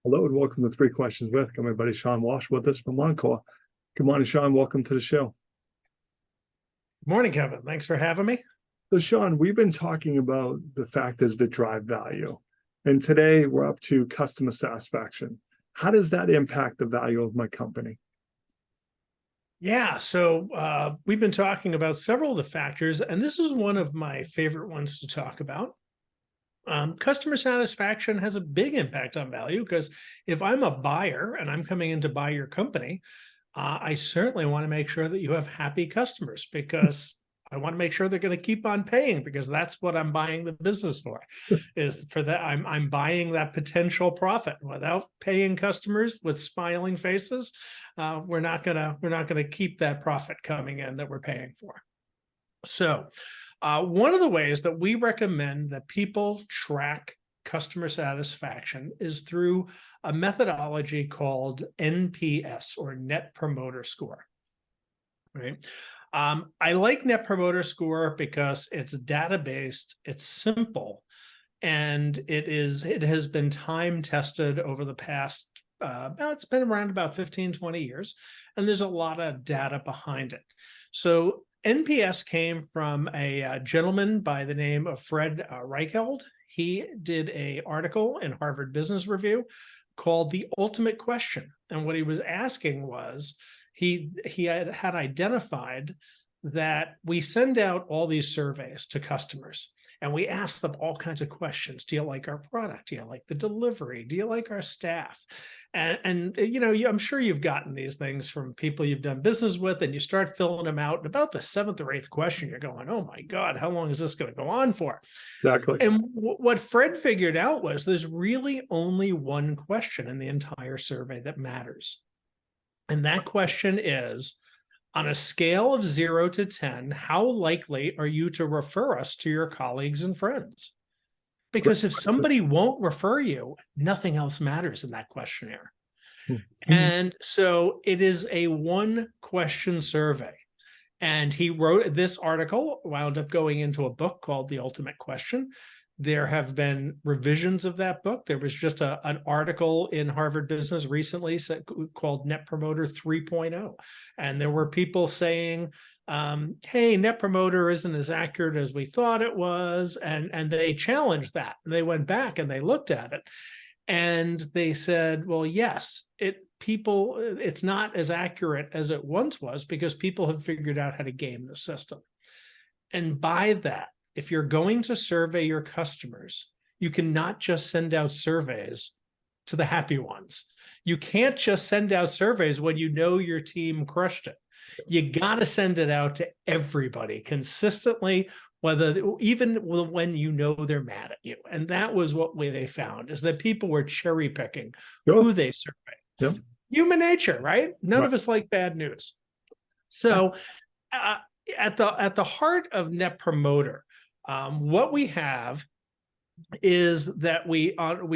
Hello and welcome to Three Questions with. Got my buddy Shawn Walsh with us from Encore. Good morning, Shawn. Welcome to the show. Morning, Kevin. Thanks for having me. So, Shawn, we've been talking about the factors that drive value, and today we're up to customer satisfaction. How does that impact the value of my company? Yeah, so we've been talking about several of the factors, and this is one of my favorite ones to talk about. Customer satisfaction has a big impact on value because if I'm a buyer and I'm coming in to buy your company, I certainly want to make sure that you have happy customers because I want to make sure they're going to keep on paying because that's what I'm buying the business for, is for that I'm buying that potential profit. Without paying customers with smiling faces, we're not gonna keep that profit coming in that we're paying for. So, one of the ways that we recommend that people track customer satisfaction is through a methodology called NPS, or Net Promoter Score. Right. I like Net Promoter Score because it's data-based, it's simple, and it has been time tested over the past it's been around about 15, 20 years, and there's a lot of data behind it. So NPS came from a gentleman by the name of Fred Reichheld. He did an article in Harvard Business Review called The Ultimate Question. And what he was asking was, he had identified that we send out all these surveys to customers and we ask them all kinds of questions. Do you like our product? Do you like the delivery? Do you like our staff? And you know, I'm sure you've gotten these things from people you've done business with, and you start filling them out. And about the seventh or eighth question, you're going, oh my God, how long is this going to go on for? Exactly. And what Fred figured out was there's really only one question in the entire survey that matters. And that question is, on a scale of 0 to 10, how likely are you to refer us to your colleagues and friends? Because if somebody won't refer you, nothing else matters in that questionnaire. And so it is a one question survey. And he wrote this article, wound up going into a book called The Ultimate Question. There have been revisions of that book. There was just an article in Harvard Business recently called Net Promoter 3.0. And there were people saying, hey, Net Promoter isn't as accurate as we thought it was. And they challenged that. And they went back and they looked at it. And they said, well, yes, it's not as accurate as it once was because people have figured out how to game the system. And by that, if you're going to survey your customers, you cannot just send out surveys to the happy ones. You can't just send out surveys when you know your team crushed it. You got to send it out to everybody consistently, even when you know they're mad at you. And that was what they found, is that people were cherry picking who they surveyed. Yep. Human nature, right? None of us like bad news. So at the heart of Net Promoter, what we have is that we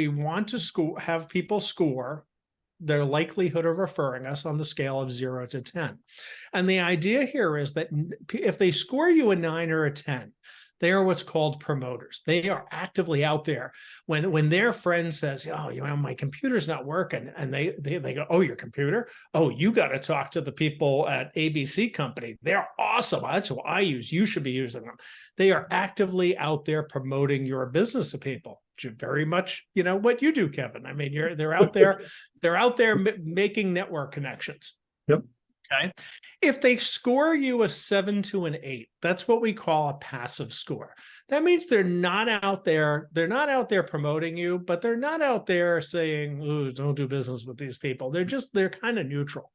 want to have people score their likelihood of referring us on the scale of 0 to 10. And the idea here is that if they score you a 9 or a 10, they are what's called promoters. They are actively out there. When their friend says, oh, you know, my computer's not working, and they go, oh, your computer? Oh, you got to talk to the people at ABC company. They're awesome. That's who I use. You should be using them. They are actively out there promoting your business to people. Very much, you know, what you do, Kevin. I mean, they're out there, making network connections. Yep. Okay. If they score you a 7 to an 8, that's what we call a passive score. That means they're not out there promoting you, but they're not out there saying, ooh, don't do business with these people. They're kind of neutral.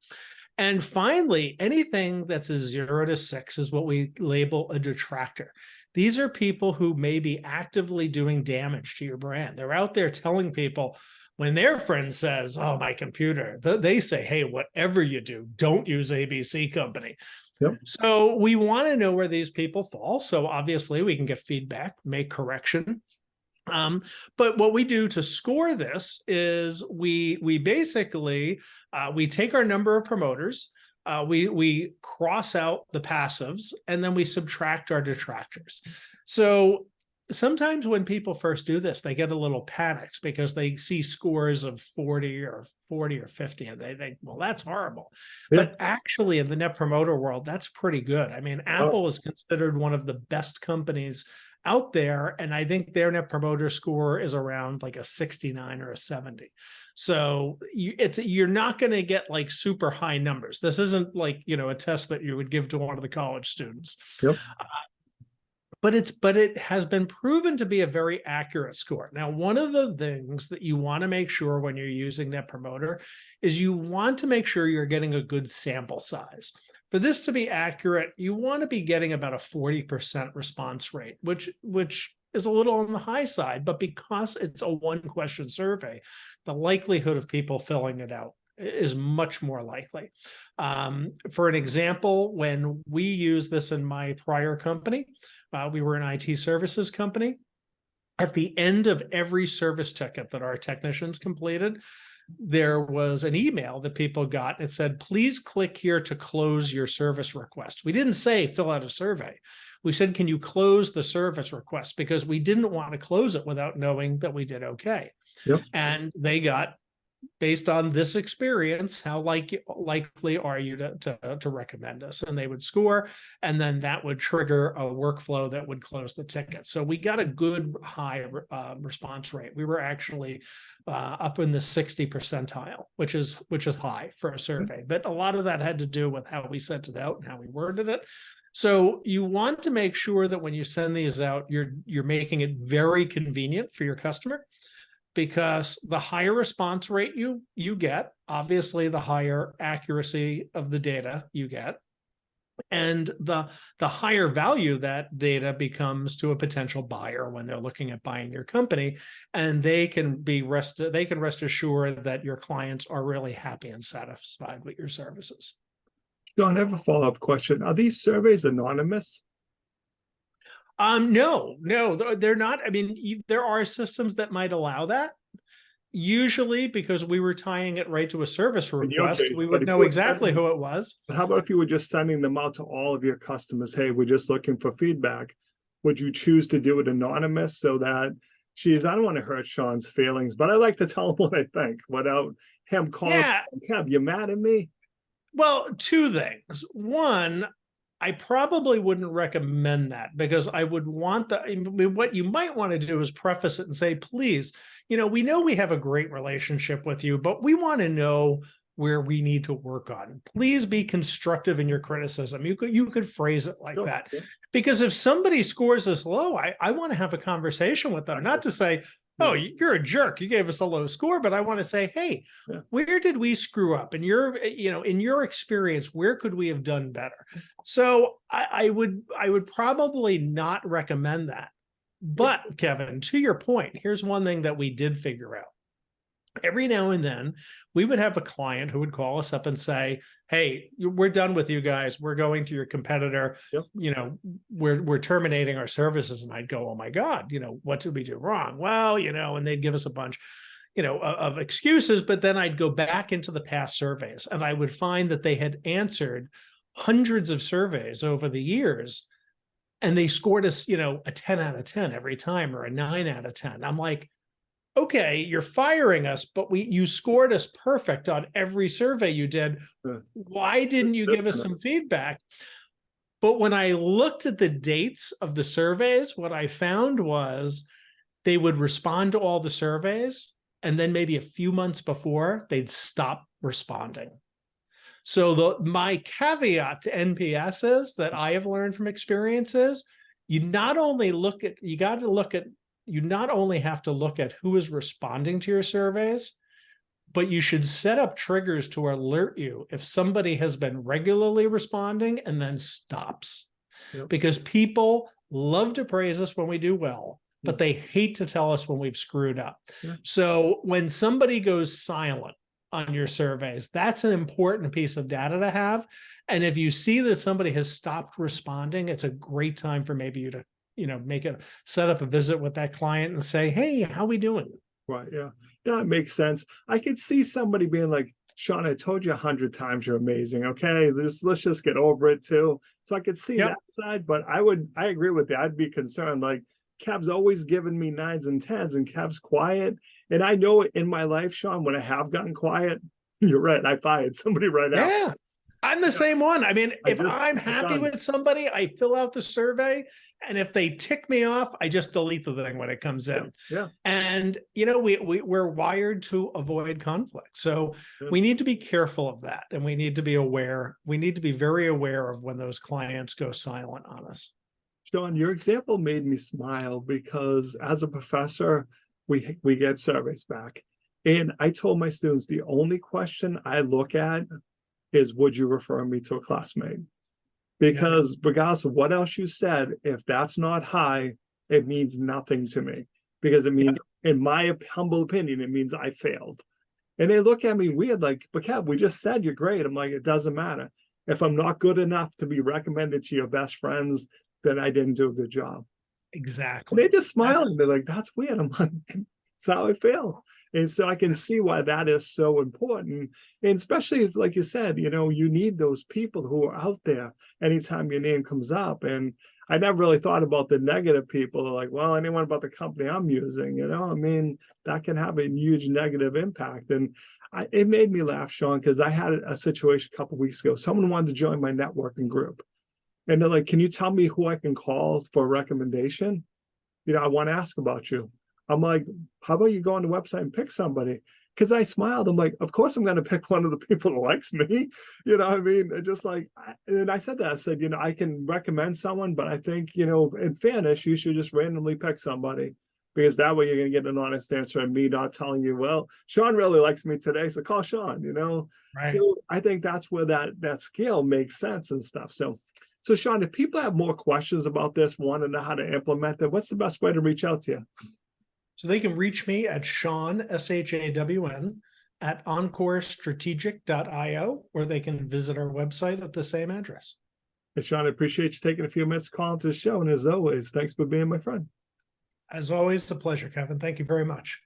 And finally, anything that's a 0 to 6 is what we label a detractor. These are people who may be actively doing damage to your brand. They're out there telling people, when their friend says, oh, my computer, they say, hey, whatever you do, don't use ABC company. Yep. So we want to know where these people fall. So obviously we can get feedback, make correction. But what we do to score this is we basically, we take our number of promoters, we cross out the passives, and then we subtract our detractors. So sometimes when people first do this, they get a little panicked because they see scores of 40 or 50, and they think, well, that's horrible. Yeah. But actually, in the Net Promoter world, that's pretty good. I mean, Apple is considered one of the best companies out there, and I think their Net Promoter score is around like a 69 or a 70. So you're not going to get like super high numbers. This isn't like, a test that you would give to one of the college students. Yep. But it has been proven to be a very accurate score. Now, one of the things that you want to make sure when you're using Net Promoter is you want to make sure you're getting a good sample size. For this to be accurate, you want to be getting about a 40% response rate, which is a little on the high side, but because it's a one-question survey, the likelihood of people filling it out is much more likely. For an example, when we used this in my prior company, we were an IT services company. At the end of every service ticket that our technicians completed, there was an email that people got. It said, please click here to close your service request. We didn't say fill out a survey. We said, can you close the service request? Because we didn't want to close it without knowing that we did okay. Yep. And they got, based on this experience, how likely are you to recommend us? And they would score, and then that would trigger a workflow that would close the ticket. So we got a good high response rate. We were actually up in the 60 percentile, which is high for a survey. But a lot of that had to do with how we sent it out and how we worded it. So you want to make sure that when you send these out, you're making it very convenient for your customer, because the higher response rate you get, obviously the higher accuracy of the data you get, and the higher value that data becomes to a potential buyer when they're looking at buying your company, and they can rest assured that your clients are really happy and satisfied with your services. Shawn, I have a follow-up question. Are these surveys anonymous? No, they're not. I mean, there are systems that might allow that. Usually, because we were tying it right to a service request, we would know exactly who it was. But how about if you were just sending them out to all of your customers? Hey, we're just looking for feedback. Would you choose to do it anonymous so that, geez, I don't want to hurt Shawn's feelings, but I like to tell him what I think without him calling, Kev, you mad at me? Well, two things. One, I probably wouldn't recommend that, because I would want what you might want to do is preface it and say, please, we know we have a great relationship with you, but we want to know where we need to work on. Please be constructive in your criticism. You could phrase it like that. Yeah. Because if somebody scores this low, I want to have a conversation with them, not to say, oh, you're a jerk, you gave us a low score, but I want to say, hey, where did we screw up? And in your experience, where could we have done better? So I would probably not recommend that. But Kevin, to your point, here's one thing that we did figure out. Every now and then, we would have a client who would call us up and say, hey, we're done with you guys. We're going to your competitor. Yep. We're terminating our services. And I'd go, oh my God, what did we do wrong? Well, and they'd give us a bunch, of excuses. But then I'd go back into the past surveys, and I would find that they had answered hundreds of surveys over the years, and they scored us, a 10 out of 10 every time, or a 9 out of 10. I'm like, okay, you're firing us, but you scored us perfect on every survey you did. Why didn't you give us some feedback? But when I looked at the dates of the surveys, what I found was they would respond to all the surveys, and then maybe a few months before, they'd stop responding. So my caveat to NPS is that I have learned from experience is you not only have to look at who is responding to your surveys, but you should set up triggers to alert you if somebody has been regularly responding and then stops. Yep. Because people love to praise us when we do well, but they hate to tell us when we've screwed up. Yeah. So when somebody goes silent on your surveys, that's an important piece of data to have. And if you see that somebody has stopped responding, it's a great time for maybe you to set up a visit with that client and say, hey, how we doing? Right. Yeah. Yeah. It makes sense. I could see somebody being like, Shawn, I told you 100 times you're amazing. Okay. Let's just get over it too. So I could see that side, but I agree with you. I'd be concerned. Like, Kev's always given me 9s and 10s, and Kev's quiet. And I know in my life, Shawn, when I have gotten quiet, you're right, I fired somebody right after. Yeah. I'm the same one. I mean, if I'm happy done. with somebody, I fill out the survey. And if they tick me off, I just delete the thing when it comes in. Yeah. And, you know, we're wired to avoid conflict. So we need to be careful of that. And we need to be aware. We need to be very aware of when those clients go silent on us. Shawn, your example made me smile because as a professor, we get surveys back. And I told my students the only question I look at is, would you refer me to a classmate? Because regardless of what else you said, if that's not high, it means nothing to me. Because it means, in my humble opinion, it means I failed. And they look at me weird, like, but Kev, we just said you're great. I'm like, it doesn't matter. If I'm not good enough to be recommended to your best friends, then I didn't do a good job. Exactly. And they just smile and they're like, that's weird. I'm like, that's how I feel. And so I can see why that is so important. And especially if, like you said, you know, you need those people who are out there anytime your name comes up. And I never really thought about the negative people, like, well, anyone about the company I'm using, you know, I mean, that can have a huge negative impact. And it made me laugh, Shawn, because I had a situation a couple of weeks ago. Someone wanted to join my networking group. And they're like, can you tell me who I can call for a recommendation? You know, I want to ask about you. I'm like, how about you go on the website and pick somebody? Because I smiled. I'm like, of course I'm going to pick one of the people that likes me. You know what I mean? And just like, and I said that, I said, you know, I can recommend someone, but I think, you know, in fairness, you should just randomly pick somebody, because that way you're going to get an honest answer and me not telling you, well, Shawn really likes me today, so call Shawn, you know? Right. So I think that's where that scale makes sense and stuff. So Shawn, if people have more questions about this, want to know how to implement it, what's the best way to reach out to you? So they can reach me at Shawn, SHAWN, at encorestrategic.io, or they can visit our website at the same address. And Shawn, I appreciate you taking a few minutes to call into the show. And as always, thanks for being my friend. As always, a pleasure, Kevin. Thank you very much.